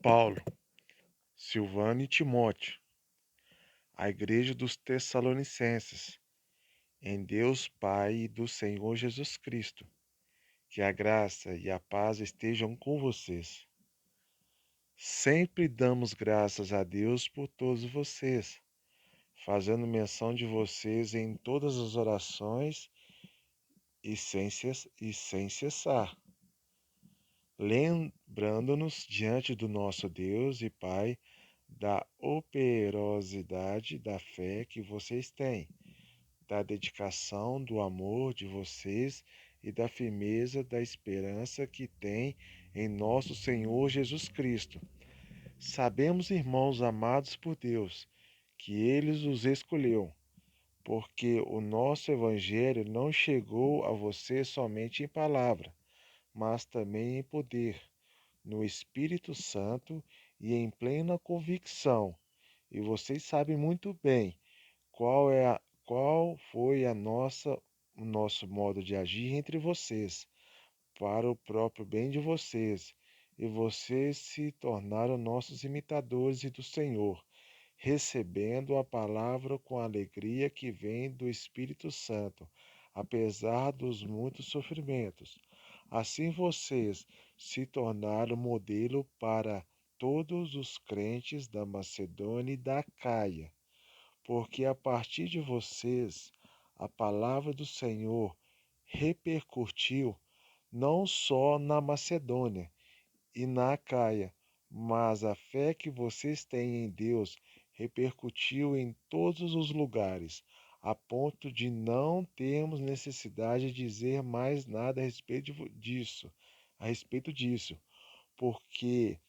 Paulo, Silvano e Timóteo, a igreja dos Tessalonicenses, em Deus Pai e do Senhor Jesus Cristo, que a graça e a paz estejam com vocês. Sempre damos graças a Deus por todos vocês, fazendo menção de vocês em todas as orações e sem cessar, lembrando-nos diante do nosso Deus e Pai da operosidade da fé que vocês têm, da dedicação, do amor de vocês e da firmeza da esperança que têm em nosso Senhor Jesus Cristo. Sabemos, irmãos amados por Deus, que Ele os escolheu, porque o nosso Evangelho não chegou a vocês somente em palavra, mas também em poder, no Espírito Santo e em plena convicção. E vocês sabem muito bem qual foi o nosso modo de agir entre vocês, para o próprio bem de vocês, e vocês se tornaram nossos imitadores e do Senhor, recebendo a palavra com a alegria que vem do Espírito Santo, apesar dos muitos sofrimentos. Assim vocês se tornaram modelo para todos os crentes da Macedônia e da Acaia, porque a partir de vocês a palavra do Senhor repercutiu não só na Macedônia e na Acaia, mas a fé que vocês têm em Deus repercutiu em todos os lugares, a ponto de não termos necessidade de dizer mais nada a respeito disso, porque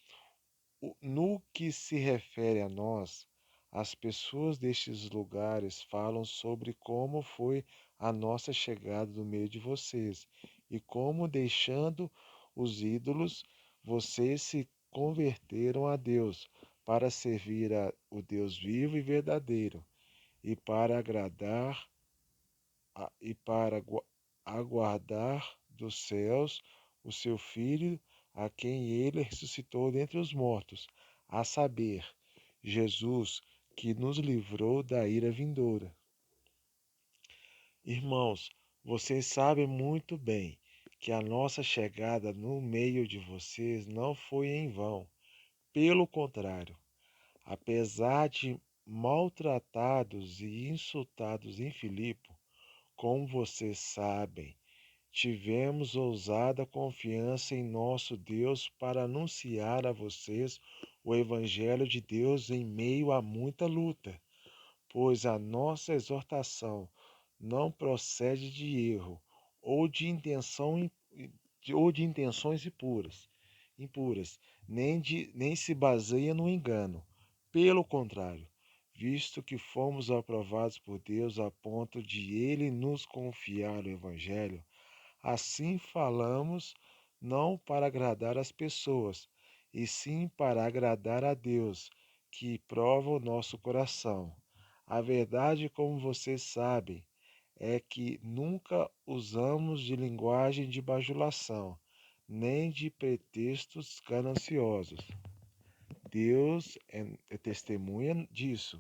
no que se refere a nós, as pessoas destes lugares falam sobre como foi a nossa chegada no meio de vocês e como, deixando os ídolos, vocês se converteram a Deus para servir o Deus vivo e verdadeiro e para aguardar dos céus o seu Filho, a quem ele ressuscitou dentre os mortos, a saber, Jesus, que nos livrou da ira vindoura. Irmãos, vocês sabem muito bem que a nossa chegada no meio de vocês não foi em vão. Pelo contrário, apesar de maltratados e insultados em Filipe, como vocês sabem, tivemos ousada confiança em nosso Deus para anunciar a vocês o Evangelho de Deus em meio a muita luta, pois a nossa exortação não procede de erro ou de intenções impuras, nem se baseia no engano. Pelo contrário, visto que fomos aprovados por Deus a ponto de Ele nos confiar o Evangelho, assim falamos não para agradar as pessoas, e sim para agradar a Deus, que prova o nosso coração. A verdade, como vocês sabem, é que nunca usamos de linguagem de bajulação, nem de pretextos gananciosos. Deus é testemunha disso.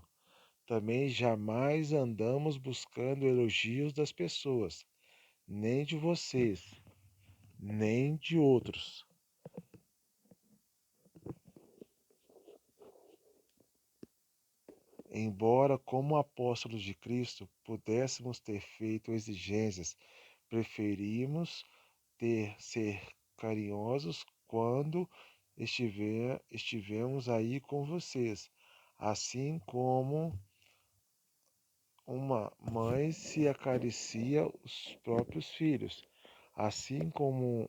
Também jamais andamos buscando elogios das pessoas, nem de vocês, nem de outros. Embora, como apóstolos de Cristo, pudéssemos ter feito exigências, preferimos ser carinhosos quando estivemos aí com vocês, assim como uma mãe se acaricia os próprios filhos, assim como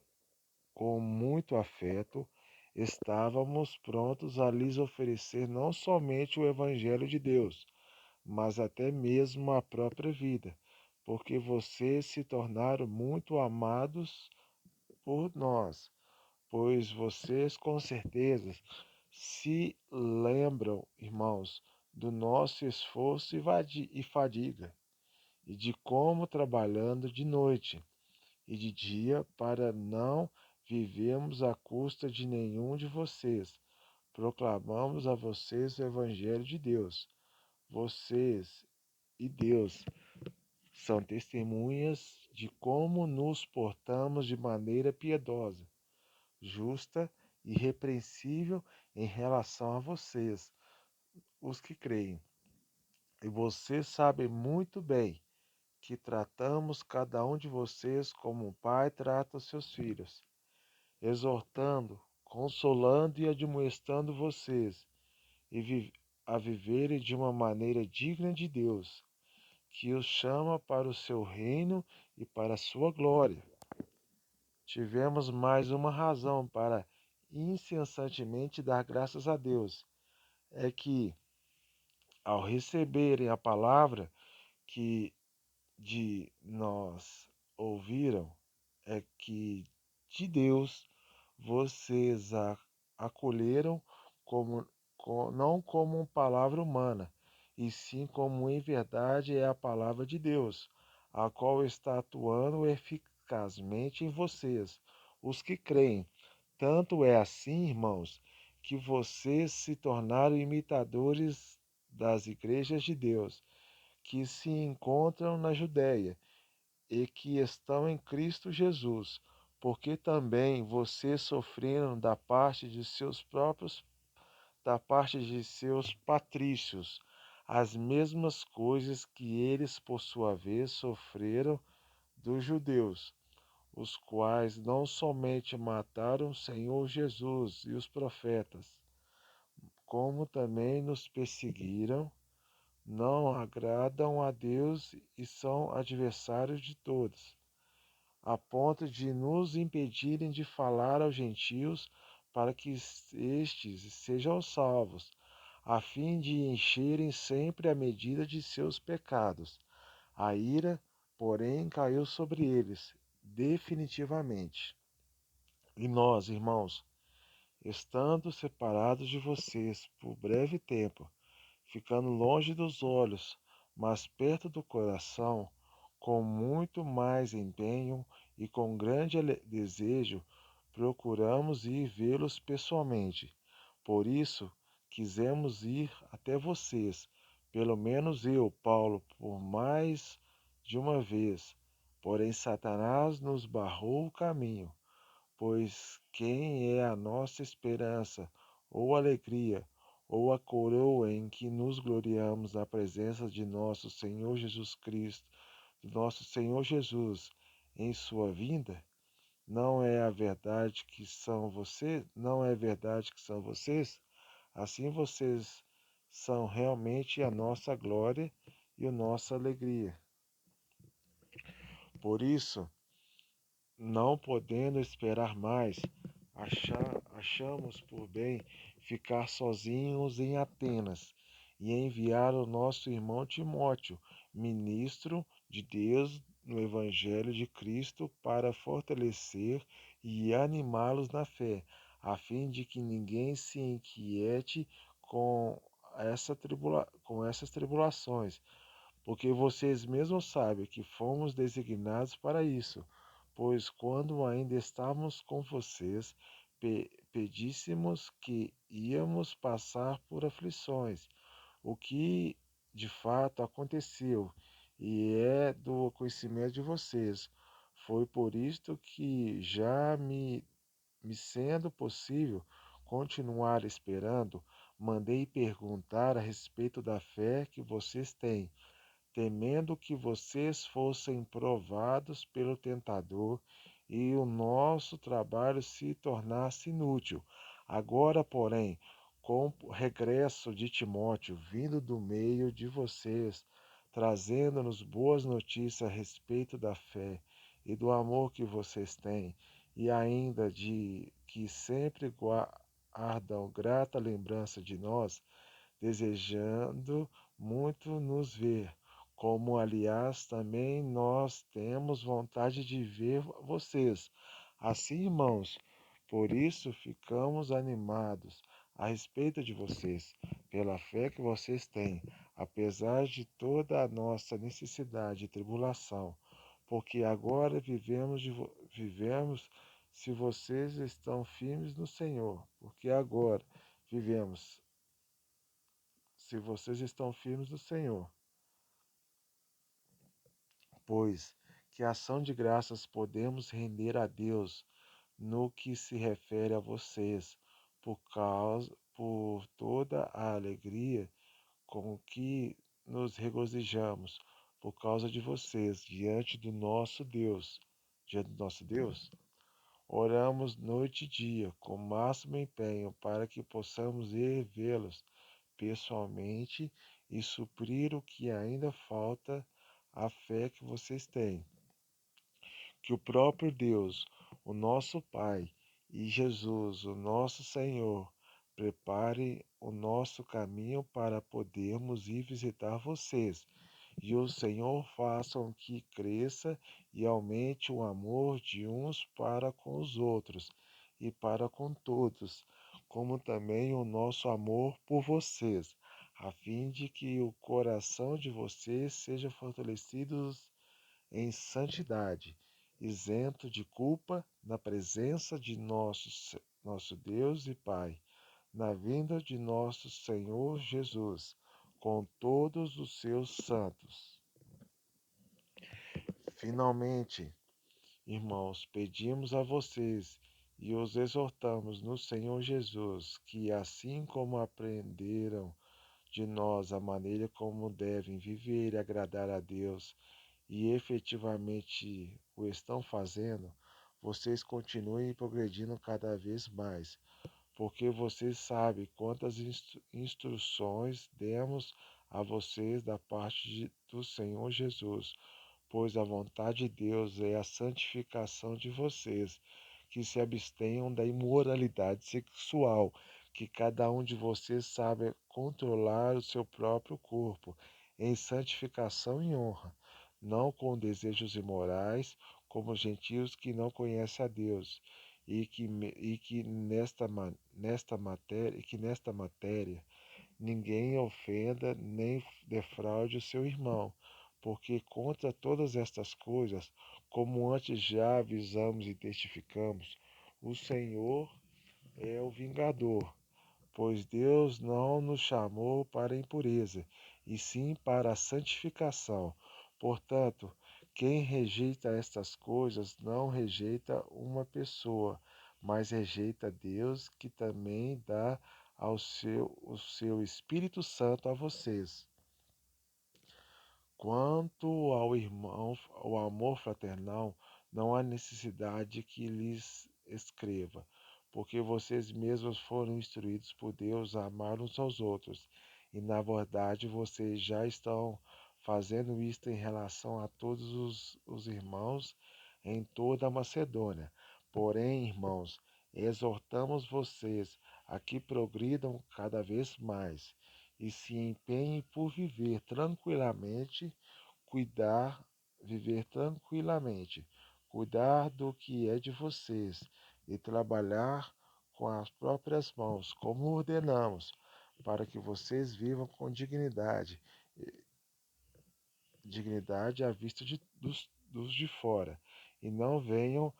com muito afeto, estávamos prontos a lhes oferecer não somente o Evangelho de Deus, mas até mesmo a própria vida, porque vocês se tornaram muito amados por nós, pois vocês com certeza se lembram, irmãos, do nosso esforço e fadiga, e de como trabalhando de noite e de dia para não vivemos à custa de nenhum de vocês, proclamamos a vocês o Evangelho de Deus. Vocês e Deus são testemunhas de como nos portamos de maneira piedosa, justa e irrepreensível em relação a vocês, os que creem. E vocês sabem muito bem que tratamos cada um de vocês como um pai trata os seus filhos, exortando, consolando e admoestando vocês a viverem de uma maneira digna de Deus, que os chama para o seu reino e para a sua glória. Tivemos mais uma razão para incessantemente dar graças a Deus, é que, ao receberem a palavra que de nós ouviram, é que de Deus vocês a acolheram como, não como uma palavra humana, e sim como em verdade é a palavra de Deus, a qual está atuando eficazmente em vocês, os que creem. Tanto é assim, irmãos, que vocês se tornaram imitadores das igrejas de Deus, que se encontram na Judéia e que estão em Cristo Jesus, porque também vocês sofreram da parte de seus patrícios, as mesmas coisas que eles por sua vez sofreram dos judeus, os quais não somente mataram o Senhor Jesus e os profetas, como também nos perseguiram, não agradam a Deus e são adversários de todos, a ponto de nos impedirem de falar aos gentios para que estes sejam salvos, a fim de encherem sempre a medida de seus pecados. A ira, porém, caiu sobre eles definitivamente. E nós, irmãos, estando separados de vocês por breve tempo, ficando longe dos olhos, mas perto do coração, com muito mais empenho e com grande desejo, procuramos ir vê-los pessoalmente. Por isso, quisemos ir até vocês, pelo menos eu, Paulo, por mais de uma vez. Porém, Satanás nos barrou o caminho. Pois quem é a nossa esperança, ou alegria, ou a coroa em que nos gloriamos na presença de nosso Senhor Jesus Cristo, de nosso Senhor Jesus, em sua vinda? Não é a verdade que são vocês? Não é verdade que são vocês? Assim vocês são realmente a nossa glória e a nossa alegria. Por isso, não podendo esperar mais, achamos por bem ficar sozinhos em Atenas e enviar o nosso irmão Timóteo, ministro de Deus no Evangelho de Cristo, para fortalecer e animá-los na fé, a fim de que ninguém se inquiete com essas tribulações, porque vocês mesmos sabem que fomos designados para isso. Pois quando ainda estávamos com vocês, pedíssemos que íamos passar por aflições, o que de fato aconteceu e é do conhecimento de vocês. Foi por isto que, me sendo possível continuar esperando, mandei perguntar a respeito da fé que vocês têm, temendo que vocês fossem provados pelo tentador e o nosso trabalho se tornasse inútil. Agora, porém, com o regresso de Timóteo, vindo do meio de vocês, trazendo-nos boas notícias a respeito da fé e do amor que vocês têm, e ainda de que sempre guardam grata lembrança de nós, desejando muito nos ver, como aliás também nós temos vontade de ver vocês. Assim, irmãos, por isso ficamos animados a respeito de vocês, pela fé que vocês têm, apesar de toda a nossa necessidade e tribulação, porque agora vivemos se vocês estão firmes no Senhor, porque agora vivemos. Se vocês estão firmes no Senhor, pois que ação de graças podemos render a Deus no que se refere a vocês, por toda a alegria com que nos regozijamos por causa de vocês diante do nosso Deus. Oramos noite e dia com máximo empenho para que possamos ir vê-los pessoalmente e suprir o que ainda falta à fé que vocês têm. Que o próprio Deus, o nosso Pai, e Jesus, o nosso Senhor, prepare o nosso caminho para podermos ir visitar vocês. E o Senhor faça com que cresça e aumente o amor de uns para com os outros e para com todos, como também o nosso amor por vocês, a fim de que o coração de vocês seja fortalecido em santidade, isento de culpa, na presença de nosso Deus e Pai, na vinda de nosso Senhor Jesus, com todos os seus santos. Finalmente, irmãos, pedimos a vocês e os exortamos no Senhor Jesus, que assim como aprenderam de nós a maneira como devem viver e agradar a Deus, e efetivamente o estão fazendo, vocês continuem progredindo cada vez mais, porque vocês sabem quantas instruções demos a vocês da parte do Senhor Jesus, pois a vontade de Deus é a santificação de vocês, que se abstenham da imoralidade sexual, que cada um de vocês sabe controlar o seu próprio corpo em santificação e honra, não com desejos imorais, como gentios que não conhecem a Deus, e que nesta matéria ninguém ofenda nem defraude o seu irmão, porque contra todas estas coisas, como antes já avisamos e testificamos, o Senhor é o vingador, pois Deus não nos chamou para a impureza, e sim para a santificação. Portanto, quem rejeita estas coisas não rejeita uma pessoa, mas rejeita Deus, que também dá o seu Espírito Santo a vocês. Quanto ao irmão, ao amor fraternal, não há necessidade que lhes escreva, porque vocês mesmos foram instruídos por Deus a amar uns aos outros, e na verdade vocês já estão fazendo isto em relação a todos os irmãos em toda a Macedônia. Porém, irmãos, exortamos vocês a que progridam cada vez mais e se empenhe por cuidar, viver tranquilamente, cuidar do que é de vocês e trabalhar com as próprias mãos, como ordenamos, para que vocês vivam com dignidade à vista dos de fora, e não venham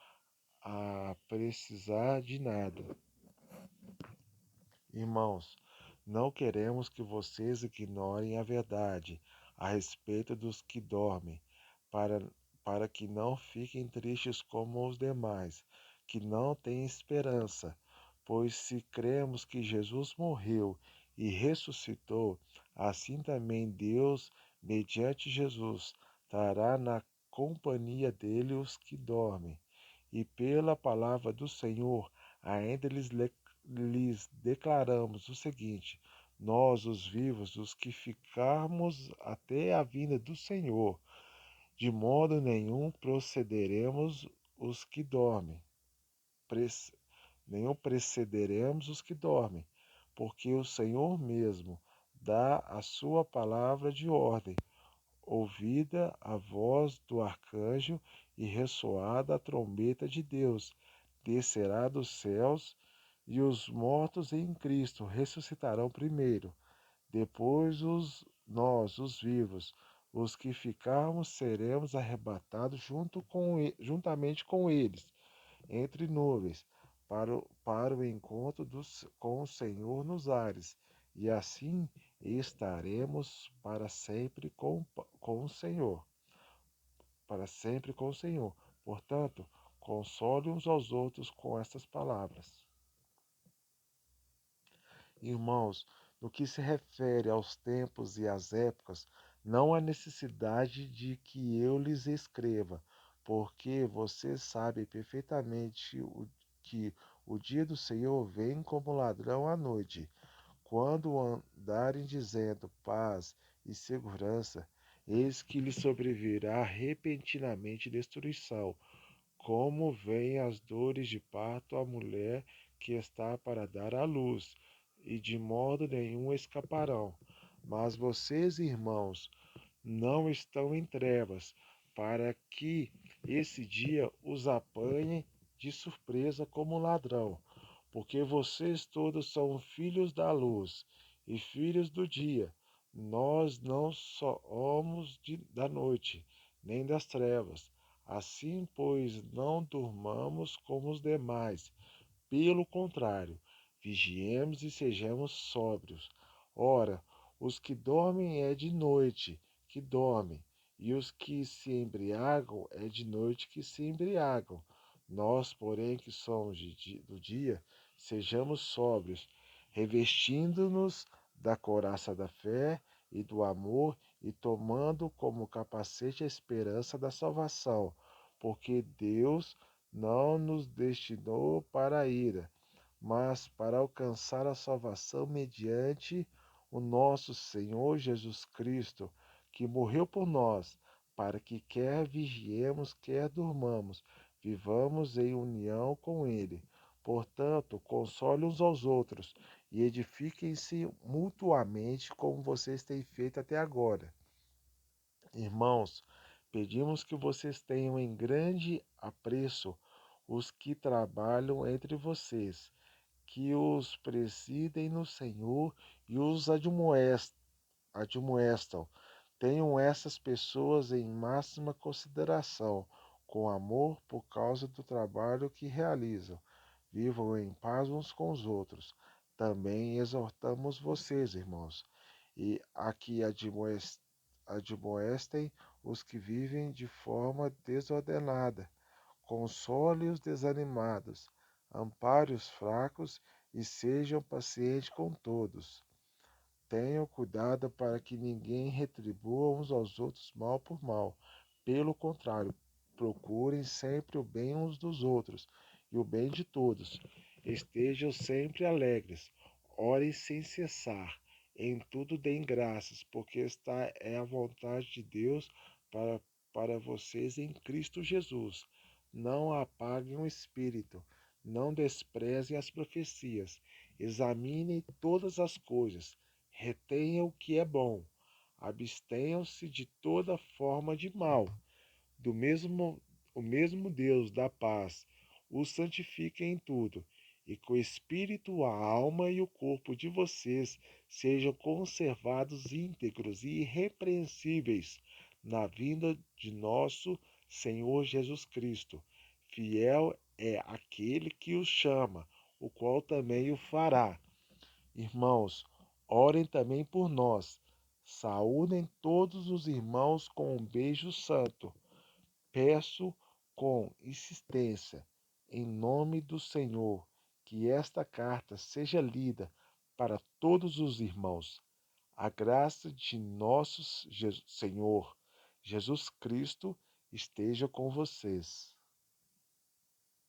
a precisar de nada. Irmãos, não queremos que vocês ignorem a verdade a respeito dos que dormem, para, para que não fiquem tristes como os demais, que não têm esperança. Pois se cremos que Jesus morreu e ressuscitou, assim também Deus, mediante Jesus, trará na companhia dele os que dormem. E pela palavra do Senhor, ainda lhes declaramos o seguinte: nós, os vivos, os que ficarmos até a vinda do Senhor, de modo nenhum procederemos os que dormem, nenhum precederemos os que dormem, porque o Senhor mesmo dá a sua palavra de ordem, ouvida a voz do arcanjo e ressoada a trombeta de Deus, descerá dos céus, e os mortos em Cristo ressuscitarão primeiro. Depois nós, os vivos, os que ficarmos, seremos arrebatados juntamente com eles, entre nuvens, para o encontro com o Senhor nos ares, e assim estaremos para sempre com o Senhor, para sempre com o Senhor. Portanto, console uns aos outros com estas palavras. Irmãos, no que se refere aos tempos e às épocas, não há necessidade de que eu lhes escreva, porque vocês sabem perfeitamente que o dia do Senhor vem como ladrão à noite. Quando andarem dizendo paz e segurança, eis que lhes sobrevirá repentinamente destruição, como vêm as dores de parto à mulher que está para dar à luz, e de modo nenhum escaparão. Mas vocês, irmãos, não estão em trevas, para que esse dia os apanhe de surpresa como ladrão, porque vocês todos são filhos da luz e filhos do dia. Nós não somos da noite, nem das trevas. Assim, pois, não durmamos como os demais. Pelo contrário, vigiemos e sejamos sóbrios. Ora, os que dormem é de noite que dormem, e os que se embriagam é de noite que se embriagam. Nós, porém, que somos do dia, sejamos sóbrios, revestindo-nos da couraça da fé e do amor, e tomando como capacete a esperança da salvação, porque Deus não nos destinou para a ira, mas para alcançar a salvação mediante o nosso Senhor Jesus Cristo, que morreu por nós, para que quer vigiemos, quer durmamos, vivamos em união com Ele. Portanto, console uns aos outros e edifiquem-se mutuamente, como vocês têm feito até agora. Irmãos, pedimos que vocês tenham em grande apreço os que trabalham entre vocês, que os presidem no Senhor e os admoestam. Tenham essas pessoas em máxima consideração, com amor por causa do trabalho que realizam. Vivam em paz uns com os outros. Também exortamos vocês, irmãos, e a que admoestem os que vivem de forma desordenada. Console os desanimados, ampare os fracos e sejam pacientes com todos. Tenham cuidado para que ninguém retribua uns aos outros mal por mal. Pelo contrário, procurem sempre o bem uns dos outros e o bem de todos. Estejam sempre alegres. Orem sem cessar. Em tudo deem graças, porque esta é a vontade de Deus para, para vocês em Cristo Jesus. Não apaguem o espírito. Não desprezem as profecias. Examinem todas as coisas, retenham o que é bom, abstenham-se de toda forma de mal. Do mesmo, o mesmo Deus da paz os santifique em tudo, e que o espírito, a alma e o corpo de vocês sejam conservados íntegros e irrepreensíveis na vinda de nosso Senhor Jesus Cristo. Fiel é aquele que os chama, o qual também o fará. Irmãos, orem também por nós. Saúdem todos os irmãos com um beijo santo. Peço com insistência, em nome do Senhor, que esta carta seja lida para todos os irmãos. A graça de nosso Senhor Jesus Cristo esteja com vocês.